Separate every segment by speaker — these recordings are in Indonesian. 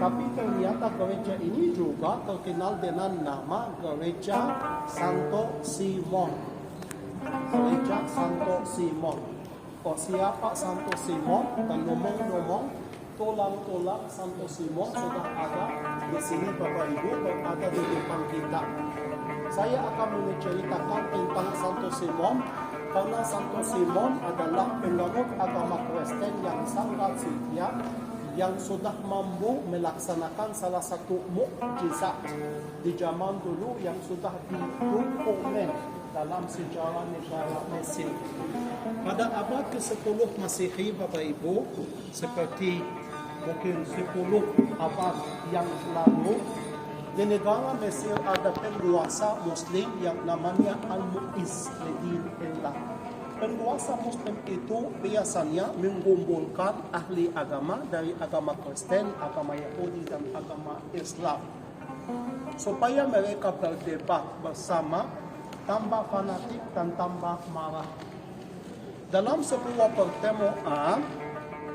Speaker 1: Tapi ternyata gereja ini juga terkenal dengan nama Gereja Santo Simon. Gereja Santo Simon. Oh, siapa Santo Simon? Dan ngomong-ngomong, tulang-tulang Santo Simon sudah ada di sini Bapak Ibu, berada di depan kita. Saya akan menceritakan tentang Santo Simon karena Santo Simon adalah penganut agama Kristen yang sangat setia, yang sudah mampu melaksanakan salah satu mukjizat di zaman dulu yang sudah didokumen dalam sejarah negara Mesir. Pada abad ke-10 Masehi Bapak Ibu, seperti mungkin 10 abad yang lalu, di negara Mesir ada penguasa Muslim yang namanya Al-Mu'izz Ledin Ellah. Penguasa Muslim itu biasanya mengumpulkan ahli agama dari agama Kristen, agama Yahudi, dan agama Islam, supaya mereka berdebat bersama, tambah fanatik dan tambah marah. Dalam sebuah pertemuan,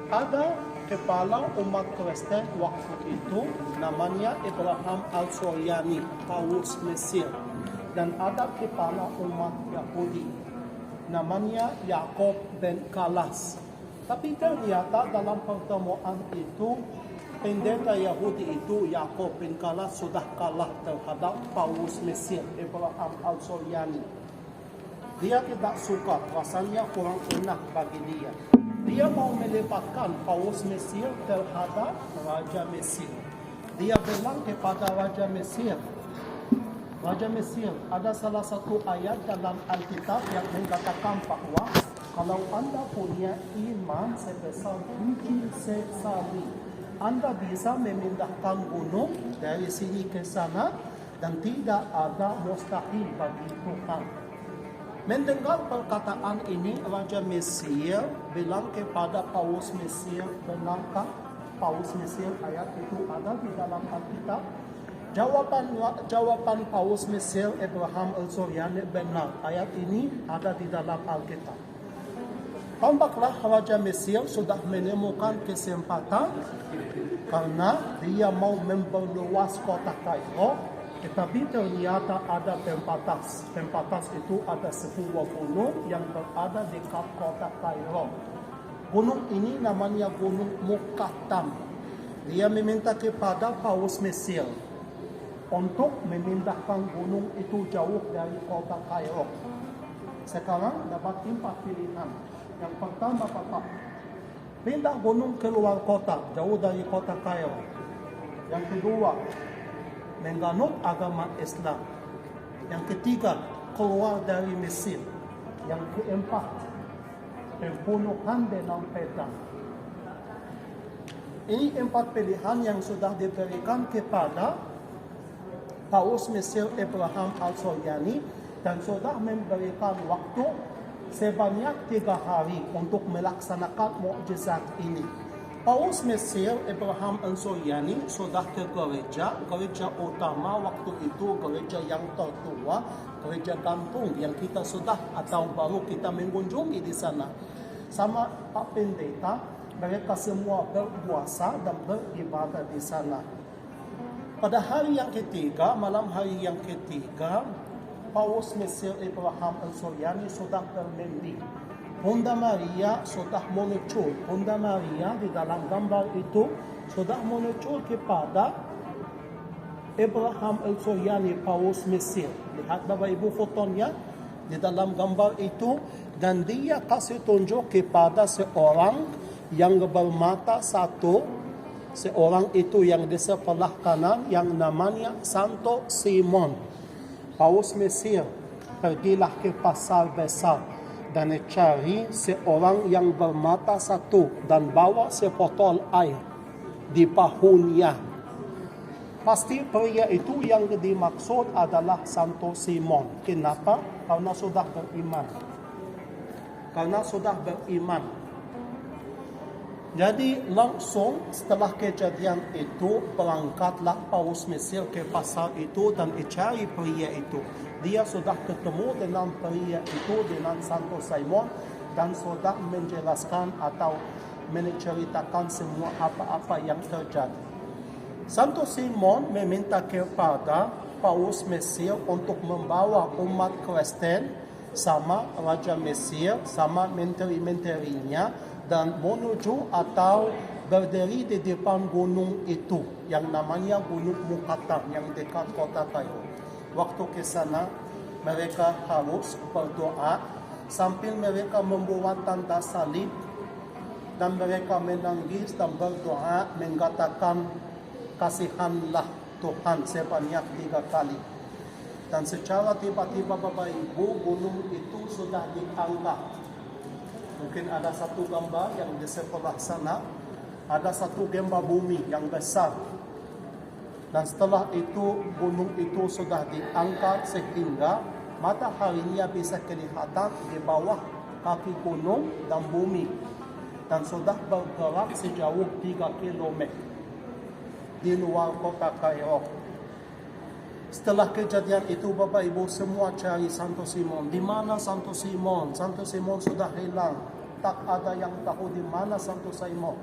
Speaker 1: ada kepala umat Kristen waktu itu, namanya Abraham Al-Suryani, Paus Mesir, dan ada kepala umat Yahudi, namanya Yakob bin Kalas. Tapi ternyata dalam pertemuan itu, pendeta Yahudi itu, Yakob bin Kalas, sudah kalah terhadap Paus Mesir, Abraham Al-Suryani. Dia tidak suka, rasanya kurang enak bagi dia. Dia mau melepaskan Paus Mesir terhadap Raja Mesir. Dia bilang kepada Raja Mesir, Raja Mesir, ada salah satu ayat dalam Alkitab yang mengatakan bahwa kalau Anda punya iman sebesar biji sesali, Anda bisa memindahkan gunung dari sini ke sana dan tidak ada mustahil bagi Tuhan. Mendengar perkataan ini, Raja Mesir bilang kepada Paus Mesir, benarkah Paus Mesir ayat itu ada di dalam Alkitab? Jawaban Paus Mesir Abraham Al-Suryani benar, ayat ini ada di dalam Alkitab. Tampaklah Raja Mesir sudah menemukan kesempatan karena dia mau memperluas kota Kairo, tetapi ternyata ada pembatas. Pembatas itu ada sebuah gunung yang berada dekat kota Kairo. Gunung ini namanya Gunung Muqattam. Dia meminta kepada Paus Mesir untuk memindahkan gunung itu jauh dari kota Kairo. Sekarang dapat 4 pilihan. Yang pertama, Bapak, pindah gunung keluar kota, jauh dari kota Kairo. Yang kedua, menganut agama Islam. Yang ketiga, keluar dari Mesir. Yang keempat, pembunuhan dengan pedang. Ini 4 pilihan yang sudah diberikan kepada Paus Mesir Abraham Al-Suryani dan sudah memberikan waktu sebanyak 3 hari untuk melaksanakan mukjizat ini. Paus Mesir Abraham Al-Suryani sudah ke gereja utama waktu itu, gereja yang tertua, gereja gantung yang kita sudah atau baru kita mengunjungi di sana. Sama Pak Pendeta, mereka semua berpuasa dan beribadah di sana. Pada hari yang ketiga, malam hari yang ketiga, Paus Mesir Abraham Al-Suryani sudah bermimpi. Bunda Maria sudah muncul. Bunda Maria di dalam gambar itu sudah muncul kepada Abraham Al-Suryani, Paus Mesir. Lihat Bapak Ibu fotonya di dalam gambar itu, dan dia kasih tunjuk kepada seorang yang bermata satu. Seorang itu yang di sebelah kanan yang namanya Santo Simon, Paus Mesir. pergilah ke pasar besar dan cari seorang yang bermata satu dan bawa sebotol air di bahunya. Pasti pria itu yang dimaksud adalah Santo Simon. Kenapa? Karena sudah beriman. Jadi langsung setelah kejadian itu berangkatlah Paus Mesir ke pasar itu dan cari pria itu. Dia sudah ketemu dengan pria itu, dengan Santo Simon, dan sudah menjelaskan atau menceritakan semua apa-apa yang terjadi. Santo Simon meminta kepada Paus Mesir untuk membawa umat Kristen sama Raja Mesir, sama menteri-menterinya, dan menuju atau berdiri di depan gunung itu yang namanya Gunung Mukatam yang dekat kota Kairo. Waktu ke sana mereka harus berdoa sambil mereka membuat tanda salib dan mereka menangis dan berdoa mengatakan kasihanlah Tuhan sebanyak 3 kali. Dan secara tiba-tiba Bapak Ibu, gunung itu sudah diangkat. Mungkin ada satu gambar yang di sebelah sana, ada satu gempa bumi yang besar. Dan setelah itu, gunung itu sudah diangkat sehingga mataharinya bisa kelihatan di bawah kaki gunung dan bumi. Dan sudah bergerak sejauh 3 km di luar kota Kairo. Setelah kejadian itu Bapak Ibu semua cari Santo Simon. Di mana Santo Simon? Santo Simon sudah hilang. Tak ada yang tahu di mana Santo Simon.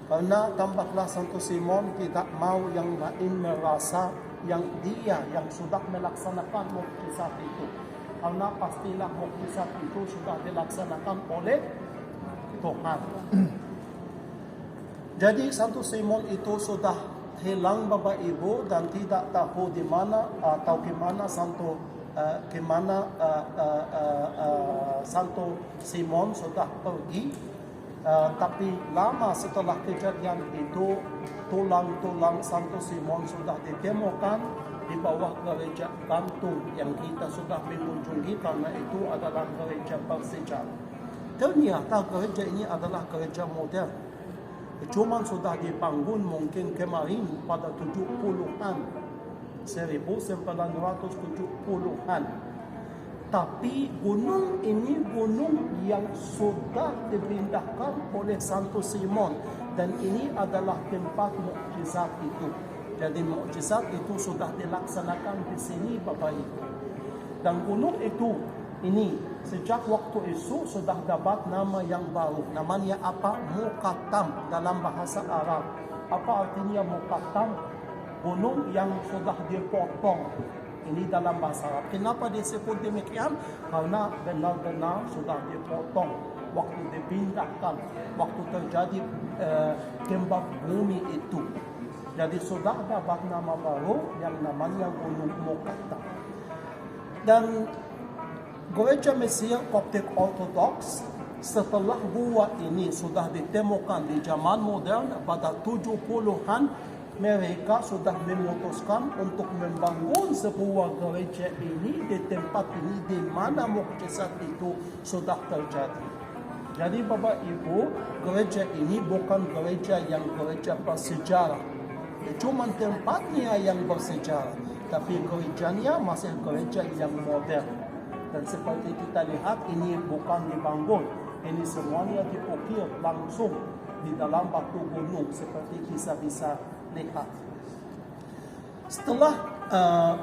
Speaker 1: Karena tampaklah Santo Simon tidak mau yang lain merasa yang dia yang sudah melaksanakan mukjizat itu. Karena pastilah mukjizat itu sudah dilaksanakan oleh Tuhan. Jadi Santo Simon itu sudah hilang Bapak Ibu dan tidak tahu di mana atau kemana Santo Simon sudah pergi. Tapi lama setelah kejadian itu tulang-tulang Santo Simon sudah ditemukan di bawah gereja gantung yang kita sudah mengunjungi karena itu adalah gereja bersejarah. Ternyata gereja ini adalah gereja modern. Cuma sudah dibangun mungkin kemarin pada 70-an, 1970-an. Tapi gunung ini gunung yang sudah dipindahkan oleh Santo Simon. Dan ini adalah tempat mukjizat itu. Jadi mukjizat itu sudah dilaksanakan di sini Bapak Ibu. Dan gunung itu ini sejak waktu itu sudah dapat nama yang baru. Namanya apa? Mukatam dalam bahasa Arab. Apa artinya Mukatam? Gunung yang sudah dipotong. Ini dalam bahasa Arab. Kenapa disebut demikian? Karena benar-benar sudah dipotong. Waktu dipindahkan, waktu terjadi gempa bumi itu. Jadi sudah dapat nama baru yang namanya Gunung Mukatam. Dan Gereja Mesir Koptik Ortodoks setelah gua ini sudah ditemukan di zaman modern pada 70-an, mereka sudah memutuskan untuk membangun sebuah gereja ini di tempat ini di mana mukjizat itu sudah terjadi. Jadi Bapak Ibu, gereja ini bukan gereja yang gereja bersejarah. Cuma tempatnya yang bersejarah, tapi gerejanya masih gereja yang modern. Dan seperti kita lihat ini bukan dibangun, ini semuanya diukir langsung di dalam batu gunung seperti kita bisa lihat. Setelah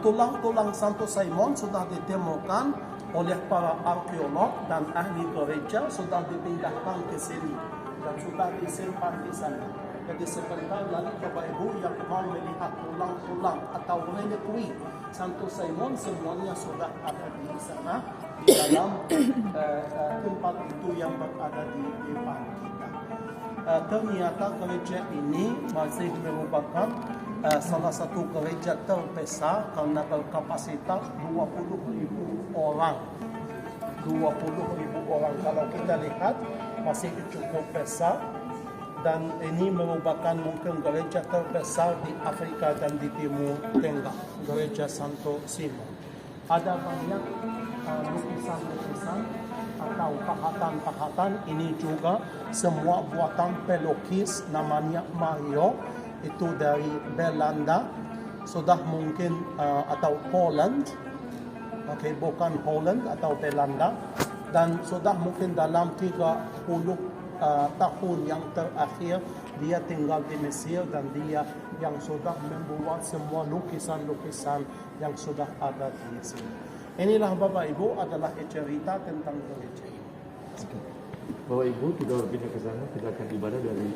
Speaker 1: tulang-tulang Santo Simon sudah ditemukan oleh para arkeolog dan ahli gereja, sudah dipindahkan ke sini dan sudah disimpan di sana. Jadi sebentar lagi Bapak Ibu yang mau melihat tulang-tulang atau relikwi Santo Simon semuanya sudah ada di sana di dalam tempat itu yang berada di depan kita. Ternyata gereja ini masih merupakan salah satu gereja terbesar karena berkapasitas 20.000 orang. 20.000 orang. Kalau kita lihat masih cukup besar. Dan ini merupakan mungkin gereja terbesar di Afrika dan di Timur Tengah, gereja Santo Simon. ada banyak lukisan-lukisan atau pahatan-pahatan. Ini juga semua buatan pelukis namanya Mario, itu dari Belanda, sudah mungkin atau Poland, bukan Holland atau Belanda, dan sudah mungkin dalam 30 tahun yang terakhir dia tinggal di Mesir, dan dia yang sudah membuat semua lukisan-lukisan yang sudah ada di sini. Inilah Bapak Ibu adalah cerita tentang gereja ini.
Speaker 2: Bapak Ibu, kita pindah ke sana, kita akan ibadah dari